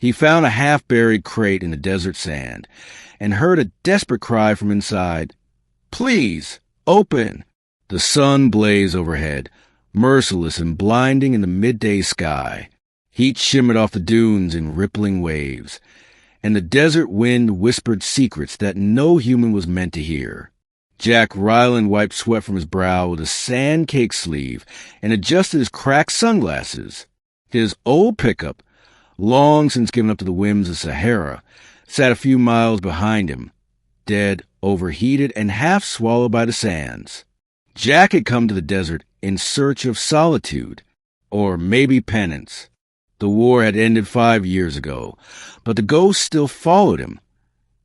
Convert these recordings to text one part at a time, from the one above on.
He found a half-buried crate in the desert sand and heard a desperate cry from inside. "Please, open!" The sun blazed overhead, merciless and blinding in the midday sky. Heat shimmered off the dunes in rippling waves, and the desert wind whispered secrets that no human was meant to hear. Jack Ryland wiped sweat from his brow with a sand-caked sleeve and adjusted his cracked sunglasses. His old pickup, long since given up to the whims of Sahara, sat a few miles behind him, dead, overheated, and half swallowed by the sands. Jack had come to the desert in search of solitude, or maybe penance. The war had ended 5 years ago, but the ghost still followed him.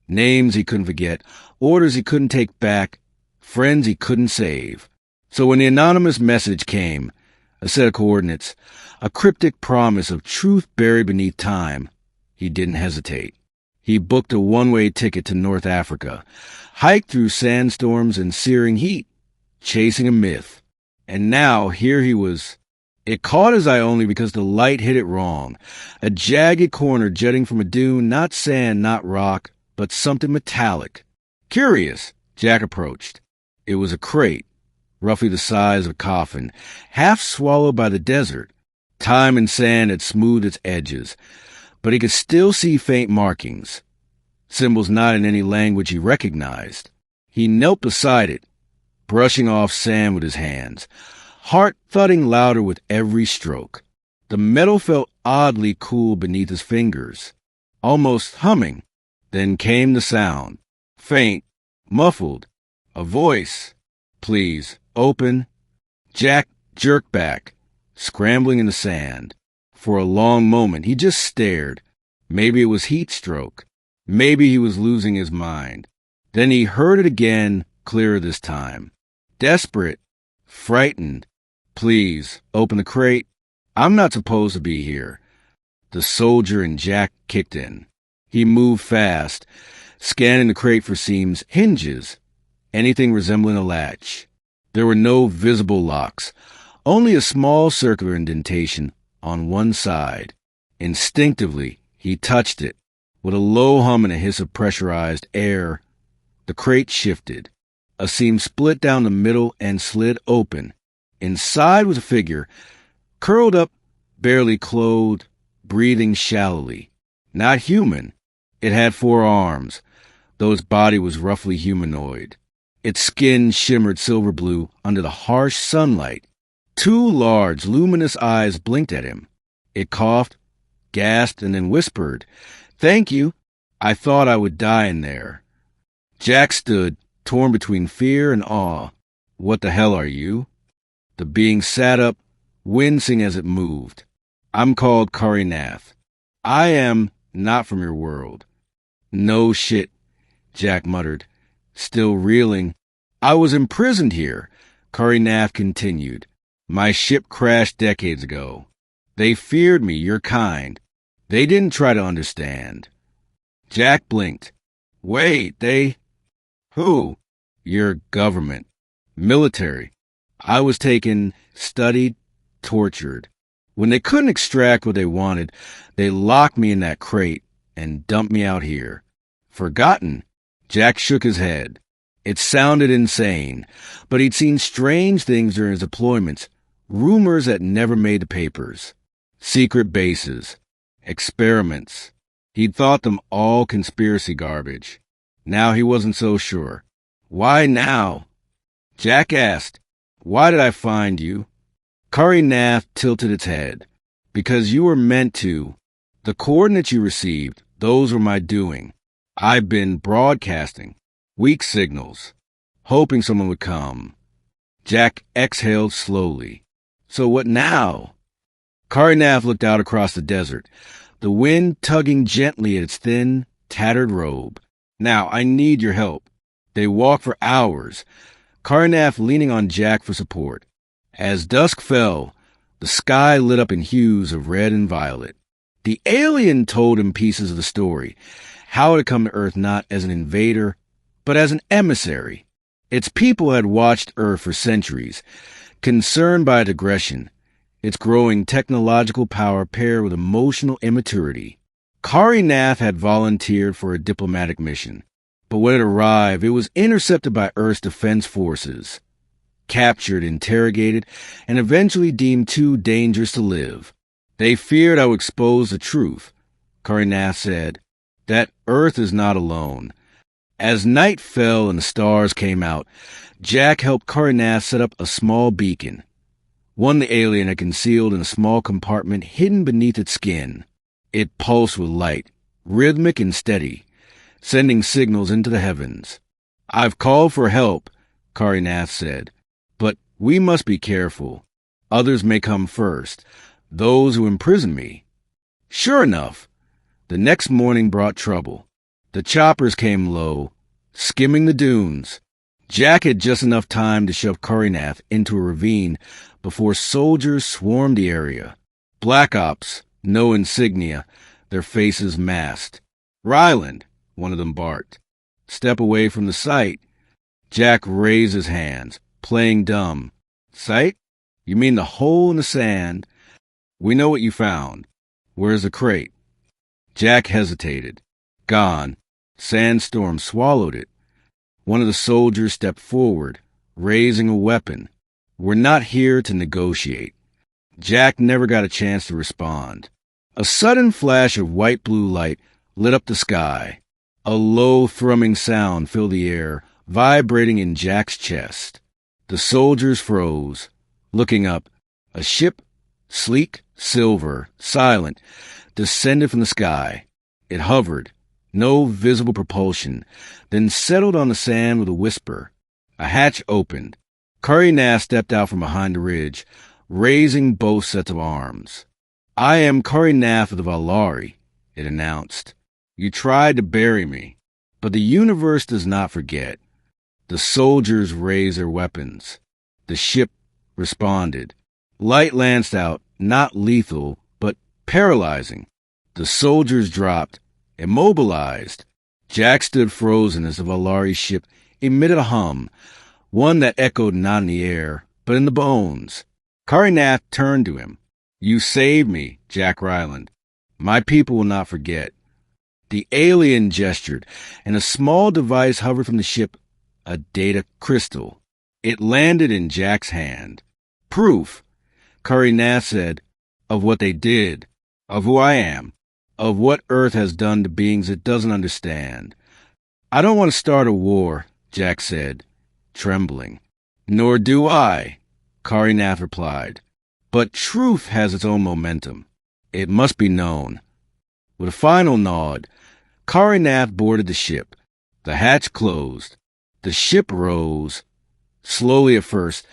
Names he couldn't forget, orders he couldn't take back, friends he couldn't save. So when the anonymous message came, a set of coordinates, a cryptic promise of truth buried beneath time, he didn't hesitate. He booked a one-way ticket to North Africa, hiked through sandstorms and searing heat, chasing a myth. And now here he was. It caught his eye only because the light hit it wrong. A jagged corner jutting from a dune, not sand, not rock, but something metallic. Curious, Jack approached. It was a crate, roughly the size of a coffin, half swallowed by the desert. Time and sand had smoothed its edges, but he could still see faint markings, symbols not in any language he recognized. He knelt beside it, brushing off sand with his hands, heart thudding louder with every stroke. The metal felt oddly cool beneath his fingers, almost humming. Then came the sound, faint, muffled, a voice. "Please, open." Jack jerked back, scrambling in the sand. For a long moment, he just stared. Maybe it was heat stroke. Maybe he was losing his mind. Then he heard it again, clearer this time. Desperate, frightened. "Please, open the crate. I'm not supposed to be here." The soldier in Jack kicked in. He moved fast, scanning the crate for seams, hinges, anything resembling a latch. There were no visible locks, only a small circular indentation on one side. Instinctively, he touched it. With a low hum and a hiss of pressurized air, the crate shifted. A seam split down the middle and slid open. Inside was a figure, curled up, barely clothed, breathing shallowly. Not human. It had 4 arms, though its body was roughly humanoid. Its skin shimmered silver blue under the harsh sunlight. 2 large, luminous eyes blinked at him. It coughed, gasped, and then whispered, "Thank you. I thought I would die in there." Jack stood, torn between fear and awe. "What the hell are you?" The being sat up, wincing as it moved. "I'm called Karinath. I am not from your world." "No shit," Jack muttered, still reeling. "I was imprisoned here," Karinath continued. "My ship crashed decades ago. They feared me, your kind. They didn't try to understand." Jack blinked. "Wait, they..." "Who?" "Your government. Military. I was taken, studied, tortured. When they couldn't extract what they wanted, they locked me in that crate and dumped me out here." "Forgotten?" Jack shook his head. It sounded insane, but he'd seen strange things during his deployments, rumors that never made the papers. Secret bases, experiments. He'd thought them all conspiracy garbage. Now he wasn't so sure. "Why now?" Jack asked, "Why did I find you?" Karinath tilted its head. "Because you were meant to. The coordinates you received, those were my doing. I've been broadcasting, weak signals, hoping someone would come." Jack exhaled slowly. "So what now?" Karinath looked out across the desert, the wind tugging gently at its thin, tattered robe. "Now, I need your help." They walked for hours, Karinath leaning on Jack for support. As dusk fell, the sky lit up in hues of red and violet. The alien told him pieces of the story, how it had come to Earth not as an invader, but as an emissary. Its people had watched Earth for centuries, concerned by its aggression, its growing technological power paired with emotional immaturity. Kari Nath had volunteered for a diplomatic mission, but when it arrived, it was intercepted by Earth's defense forces, captured, interrogated, and eventually deemed too dangerous to live. They feared I would expose the truth. Kari Nath said, that Earth is not alone. As night fell and the stars came out, Jack helped Kari Nath set up a small beacon, one the alien had concealed in a small compartment hidden beneath its skin. It pulsed with light, rhythmic and steady, sending signals into the heavens. I've called for help, Kari Nath said, but we must be careful. Others may come first, those who imprison me. Sure enough, the next morning brought trouble. The choppers came low, skimming the dunes. Jack had just enough time to shove Kari Nath into a ravine before soldiers swarmed the area. Black Ops, no insignia, their faces masked. Ryland, one of them barked. Step away from the site. Jack raised his hands, playing dumb. Site? You mean the hole in the sand? We know what you found. Where's the crate? Jack hesitated. Gone. Sandstorm swallowed it. One of the soldiers stepped forward, raising a weapon. We're not here to negotiate. Jack never got a chance to respond. A sudden flash of white-blue light lit up the sky. A low, thrumming sound filled the air, vibrating in Jack's chest. The soldiers froze. Looking up, a ship, sleek, silver, silent, descended from the sky. It hovered, no visible propulsion, then settled on the sand with a whisper. A hatch opened. Kari Nath stepped out from behind the ridge, raising both sets of arms. I am Kari Nath of the Valari, it announced. You tried to bury me, but the universe does not forget. The soldiers raised their weapons. The ship responded. Light lanced out, not lethal, but paralyzing. The soldiers dropped, immobilized. Jack stood frozen as the Valari ship emitted a hum, one that echoed not in the air, but in the bones. Kari Nath turned to him. You saved me, Jack Ryland. My people will not forget. The alien gestured, and a small device hovered from the ship, a data crystal. It landed in Jack's hand. Proof, Kari Nath said, of what they did, of who I am, of what Earth has done to beings it doesn't understand. I don't want to start a war, Jack said, trembling. Nor do I, Kari Nath replied. But truth has its own momentum. It must be known. With a final nod, Kari Nath boarded the ship. The hatch closed. The ship rose, slowly at first,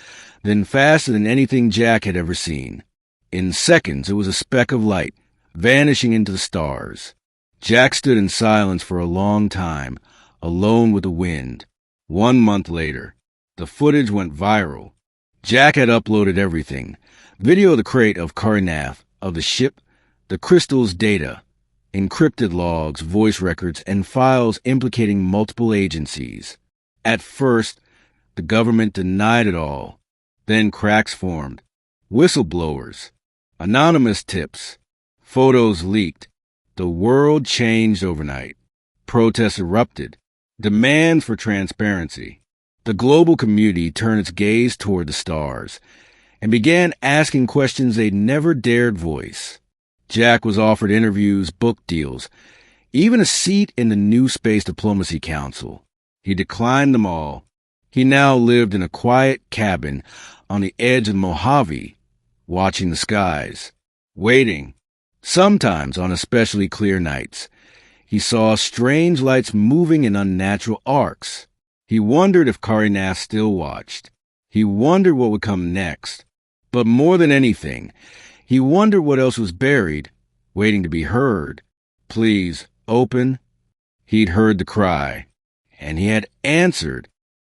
then faster than anything Jack had ever seen. In seconds, it was a speck of light, vanishing into the stars. Jack stood in silence for a long time, alone with the wind. 1 month later, the footage went viral. Jack had uploaded everything. Video of the crate of Kari Nath, of the ship, the crystal's data, encrypted logs, voice records, and files implicating multiple agencies. At first, the government denied it all. Then cracks formed. Whistleblowers. Anonymous tips. Photos leaked. The world changed overnight. Protests erupted. Demands for transparency. The global community turned its gaze toward the stars and began asking questions they'd never dared voice. Jack was offered interviews, book deals, even a seat in the New Space Diplomacy Council. He declined them all. He now lived in a quiet cabin on the edge of the Mojave, watching the skies, waiting. Sometimes, on especially clear nights, he saw strange lights moving in unnatural arcs. He wondered if Kari Nath still watched. He wondered what would come next. But more than anything, he wondered what else was buried, waiting to be heard. Please, open. He'd heard the cry, and he had answered.